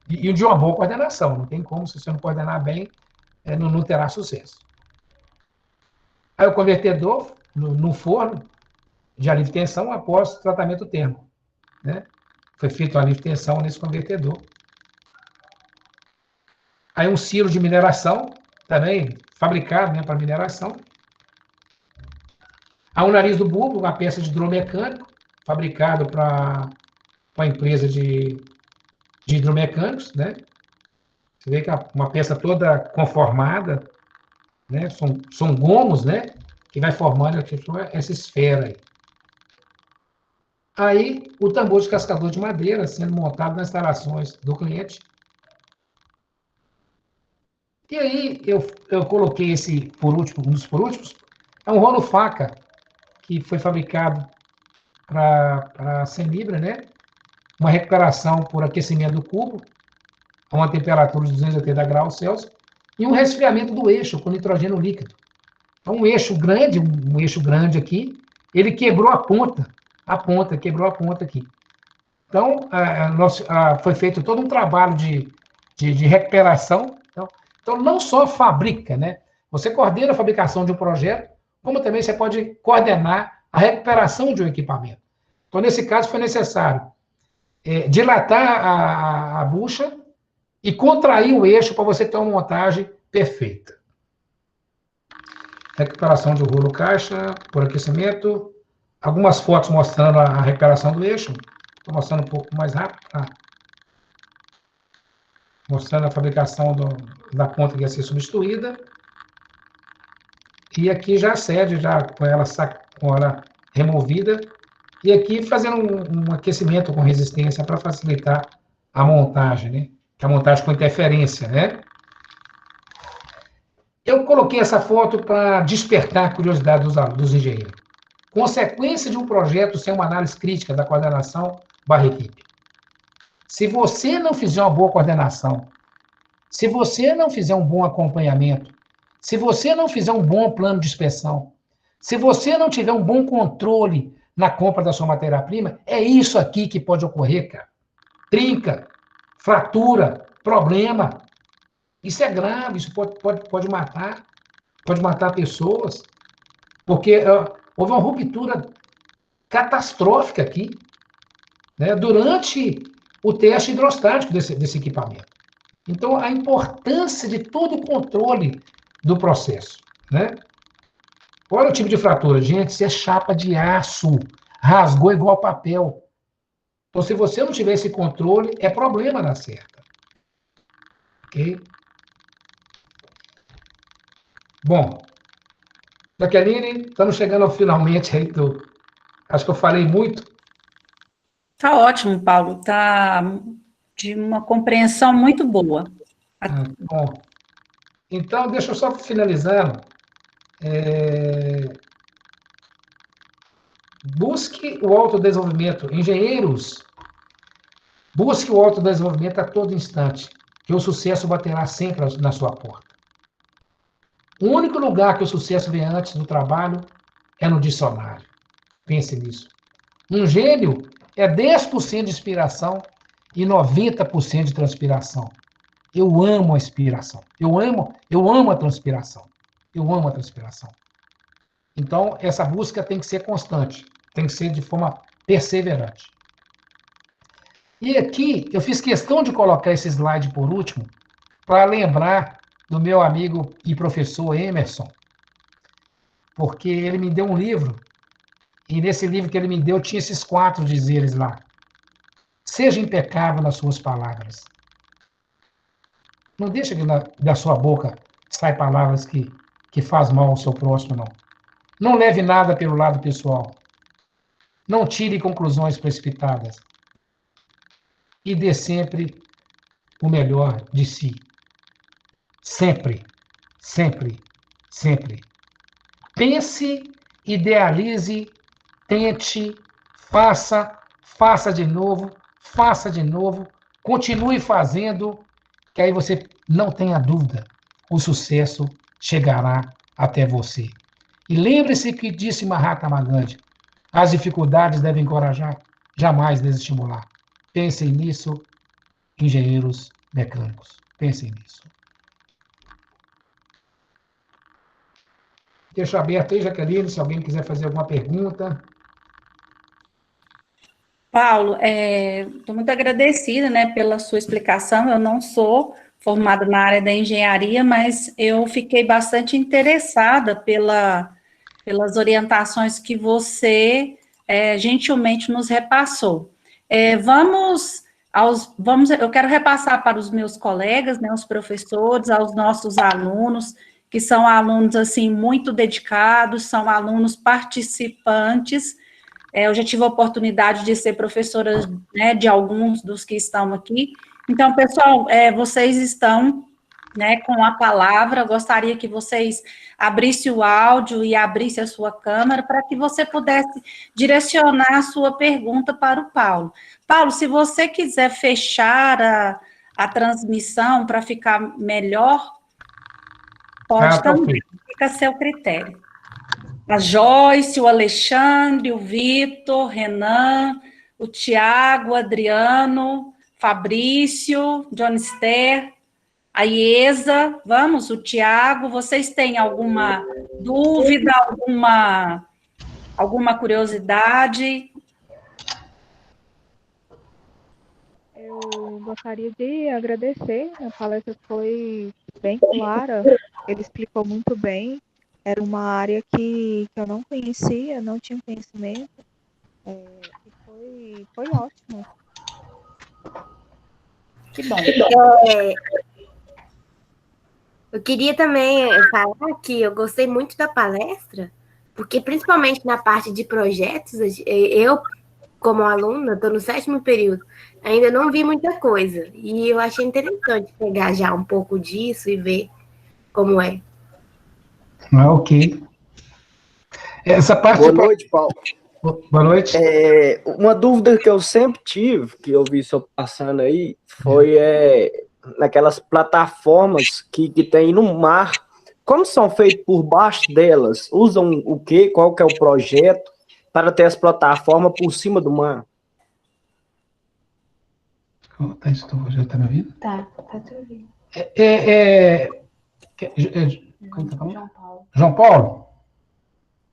de uma boa coordenação. Não tem como, se você não coordenar bem, não terá sucesso. Aí o convertedor, no forno de alívio de tensão, após tratamento térmico, né? Foi feito alívio de tensão nesse convertedor. Aí um silo de mineração, também fabricado, né, para mineração. Aí o nariz do bulbo, uma peça de hidromecânico, fabricado para uma empresa de hidromecânicos, né? Você vê que é uma peça toda conformada, né? São gomos, né? Que vai formando essa esfera aí. Aí, o tambor descascador de madeira sendo montado nas instalações do cliente. E E aí, eu coloquei esse por último, um dos por últimos, é um rolo faca, que foi fabricado para 100 libras, né? Uma recuperação por aquecimento do cubo, a uma temperatura de 280 graus Celsius, e um resfriamento do eixo com nitrogênio líquido. Então, um eixo grande aqui, ele quebrou a ponta, quebrou a ponta aqui. Então, foi feito todo um trabalho de recuperação. Então, não só fabrica, né? Você coordena a fabricação de um projeto, como também você pode coordenar a recuperação de um equipamento. Então, nesse caso, foi necessário dilatar a bucha e contrair o eixo para você ter uma montagem perfeita. Recuperação de rolo caixa por aquecimento. Algumas fotos mostrando a recuperação do eixo. Estou mostrando um pouco mais rápido. Mostrando a fabricação da ponta que ia ser substituída. E aqui já a sede, já com ela removida. E aqui fazendo um aquecimento com resistência para facilitar a montagem, né? Que é a montagem com interferência, né? Eu coloquei essa foto para despertar a curiosidade dos engenheiros. Consequência de um projeto sem uma análise crítica da coordenação / equipe. Se você não fizer uma boa coordenação, se você não fizer um bom acompanhamento, se você não fizer um bom plano de inspeção, se você não tiver um bom controle na compra da sua matéria-prima, é isso aqui que pode ocorrer, cara. Trinca, fratura, problema. Isso é grave, isso pode matar pessoas, porque houve uma ruptura catastrófica aqui, né, durante o teste hidrostático desse equipamento. Então, a importância de todo o controle do processo, né? Olha o tipo de fratura. Gente, isso é chapa de aço. Rasgou igual papel. Então, se você não tiver esse controle, é problema na certa. Ok? Bom, Jaqueline, estamos chegando finalmente aí acho que eu falei muito. Tá ótimo, Paulo. Tá de uma compreensão muito boa. Bom, então, deixa eu só finalizando. Busque o autodesenvolvimento. Engenheiros, busque o autodesenvolvimento a todo instante, que o sucesso baterá sempre na sua porta. O único lugar que o sucesso vem antes do trabalho é no dicionário. Pense nisso. Um gênio é 10% de inspiração e 90% de transpiração. Eu amo a inspiração. Eu amo a transpiração. Eu amo a transpiração. Então, essa busca tem que ser constante, tem que ser de forma perseverante. E aqui, eu fiz questão de colocar esse slide por último, para lembrar do meu amigo e professor Emerson, porque ele me deu um livro, e nesse livro que ele me deu, tinha esses 4 dizeres lá. Seja impecável nas suas palavras. Não deixa que da sua boca saia palavras que faz mal ao seu próximo, não. Não leve nada pelo lado pessoal. Não tire conclusões precipitadas. E dê sempre o melhor de si. Sempre, sempre, sempre. Pense, idealize, tente, faça de novo, continue fazendo, que aí você não tenha dúvida, o sucesso chegará até você. E lembre-se que disse Mahatma Gandhi, as dificuldades devem encorajar, jamais desestimular. Pensem nisso, engenheiros mecânicos. Pensem nisso. Deixo aberto aí, Jaqueline, se alguém quiser fazer alguma pergunta. Paulo, estou muito agradecida, né, pela sua explicação. Eu não sou formada na área da engenharia, mas eu fiquei bastante interessada pelas orientações que você gentilmente nos repassou. Eu quero repassar para os meus colegas, né, os professores, aos nossos alunos, que são alunos, assim, muito dedicados, são alunos participantes. Eu já tive a oportunidade de ser professora, né, de alguns dos que estão aqui. Então, pessoal, vocês estão né, com a palavra. Eu gostaria que vocês abrissem o áudio e abrissem a sua câmera para que você pudesse direcionar a sua pergunta para o Paulo. Paulo, se você quiser fechar a transmissão para ficar melhor, pode também, fica a seu critério. A Joyce, o Alexandre, o Vitor, Renan, o Tiago, o Adriano, Fabrício, John Ster, a Iesa, vamos, o Tiago, vocês têm alguma dúvida, alguma curiosidade? Eu gostaria de agradecer, a palestra foi bem clara, ele explicou muito bem, era uma área que eu não conhecia, não tinha conhecimento, e foi ótimo. Que bom. Eu queria também falar que eu gostei muito da palestra, porque principalmente na parte de projetos, eu, como aluna, estou no 7º período, ainda não vi muita coisa, e eu achei interessante pegar já um pouco disso e ver como é. Ok. Essa parte... Boa noite, Paulo. Boa noite. Uma dúvida que eu sempre tive, que eu vi só passando aí, foi naquelas plataformas que tem no mar. Como são feitas por baixo delas? Usam o quê? Qual que é o projeto para ter as plataformas por cima do mar? Já está me ouvindo? Tá te ouvindo. João Paulo. João Paulo,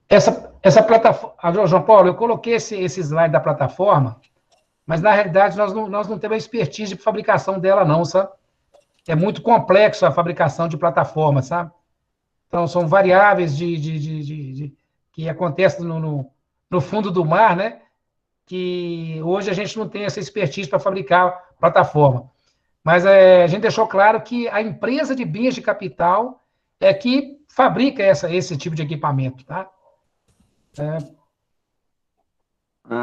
essa plataforma... João Paulo, eu coloquei esse slide da plataforma, mas, na realidade, nós não temos a expertise de fabricação dela, não, sabe? É muito complexo a fabricação de plataforma, sabe? Então, são variáveis que acontecem no fundo do mar, né? Que hoje a gente não tem essa expertise para fabricar plataforma. Mas a gente deixou claro que a empresa de bens de capital é que fabrica esse tipo de equipamento, tá?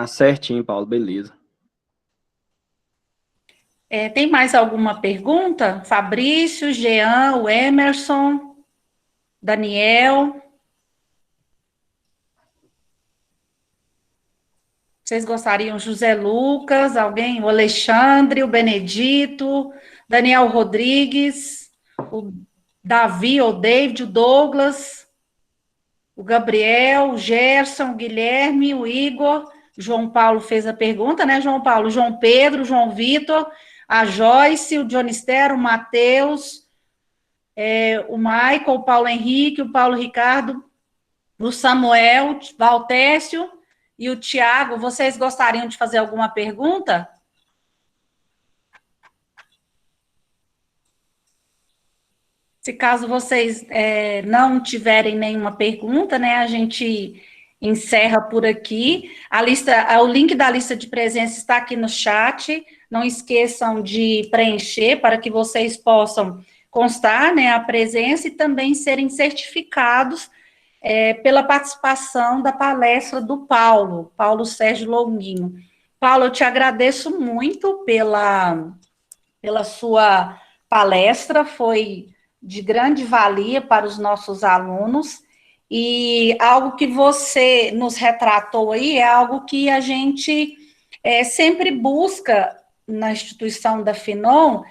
Certinho, Paulo, beleza. Tem mais alguma pergunta? Fabrício, Jean, o Emerson, Daniel. Vocês gostariam? José Lucas, alguém? O Alexandre, o Benedito, Daniel Rodrigues, o Davi, o David, o Douglas, o Gabriel, o Gerson, o Guilherme, o Igor, João Paulo fez a pergunta, né, João Paulo? João Pedro, João Vitor, a Joyce, o Johnny Ster, o Matheus, o Michael, o Paulo Henrique, o Paulo Ricardo, o Samuel, o Valtécio e o Tiago. Vocês gostariam de fazer alguma pergunta? Se caso vocês não tiverem nenhuma pergunta, né, a gente encerra por aqui. O link da lista de presença está aqui no chat. Não esqueçam de preencher para que vocês possam constar, né, a presença e também serem certificados pela participação da palestra do Paulo Sérgio Longuinho. Paulo, eu te agradeço muito pela sua palestra, foi de grande valia para os nossos alunos, e algo que você nos retratou aí é algo que a gente sempre busca na instituição da FINOM,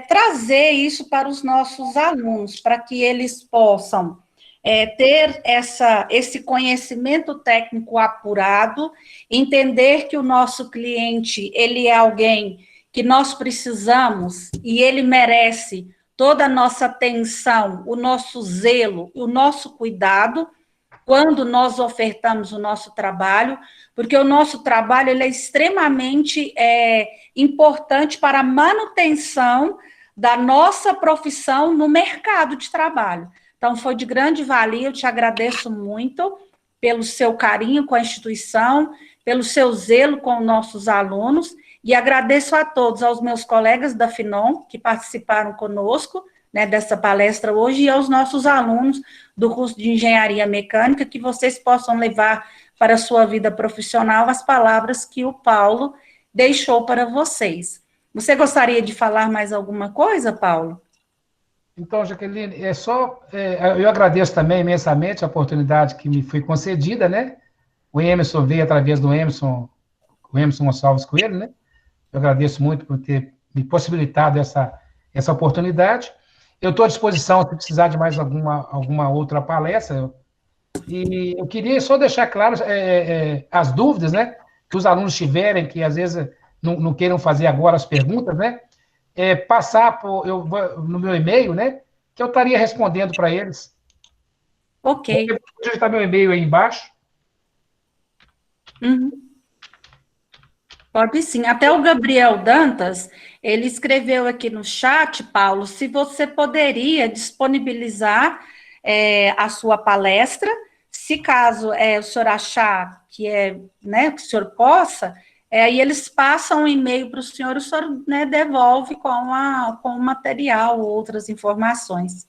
trazer isso para os nossos alunos, para que eles possam ter esse conhecimento técnico apurado, entender que o nosso cliente, ele é alguém que nós precisamos e ele merece toda a nossa atenção, o nosso zelo, o nosso cuidado, quando nós ofertamos o nosso trabalho, porque o nosso trabalho ele é extremamente importante para a manutenção da nossa profissão no mercado de trabalho. Então, foi de grande valia, eu te agradeço muito pelo seu carinho com a instituição, pelo seu zelo com os nossos alunos, e agradeço a todos, aos meus colegas da FINOM, que participaram conosco, né, dessa palestra hoje, e aos nossos alunos do curso de Engenharia Mecânica, que vocês possam levar para a sua vida profissional as palavras que o Paulo deixou para vocês. Você gostaria de falar mais alguma coisa, Paulo? Então, Jaqueline, eu agradeço também imensamente a oportunidade que me foi concedida, né? O Emerson veio através do o Emerson Gonçalves Coelho, né? Eu agradeço muito por ter me possibilitado essa oportunidade. Eu estou à disposição se precisar de mais alguma outra palestra. E eu queria só deixar claro as dúvidas, né? Que os alunos tiverem, que às vezes não queiram fazer agora as perguntas, né? No meu e-mail, né? Que eu estaria respondendo para eles. Ok. Vou digitar meu e-mail aí embaixo. Uhum. Pode sim. Até o Gabriel Dantas, ele escreveu aqui no chat, Paulo, se você poderia disponibilizar a sua palestra, se caso o senhor achar que né, que o senhor possa, aí eles passam um e-mail para o senhor né, devolve com o material ou outras informações.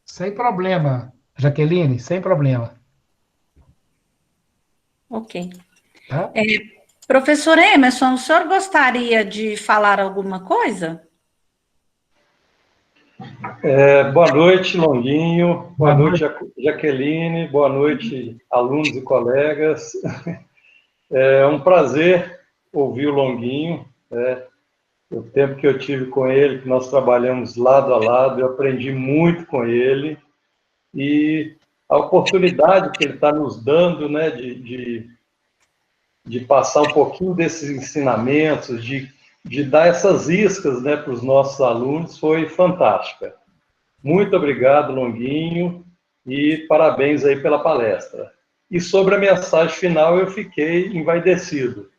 Sem problema, Jaqueline, sem problema. Ok. Tá? Professor Emerson, o senhor gostaria de falar alguma coisa? Boa noite, Longuinho. Boa noite, Jaqueline. Boa noite, alunos e colegas. É um prazer ouvir o Longuinho. O tempo que eu tive com ele, que nós trabalhamos lado a lado, eu aprendi muito com ele. E a oportunidade que ele está nos dando, né, de passar um pouquinho desses ensinamentos, de dar essas iscas, né, para os nossos alunos, foi fantástica. Muito obrigado, Longuinho, e parabéns aí pela palestra. E sobre a mensagem final, eu fiquei envaidecido.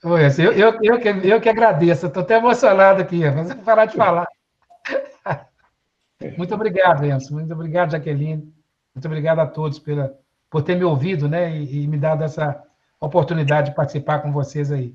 Eu que agradeço, estou até emocionado aqui, mas vou parar de falar. Muito obrigado, Emerson, muito obrigado, Jaqueline, muito obrigado a todos por ter me ouvido, né, e me dado essa oportunidade de participar com vocês aí.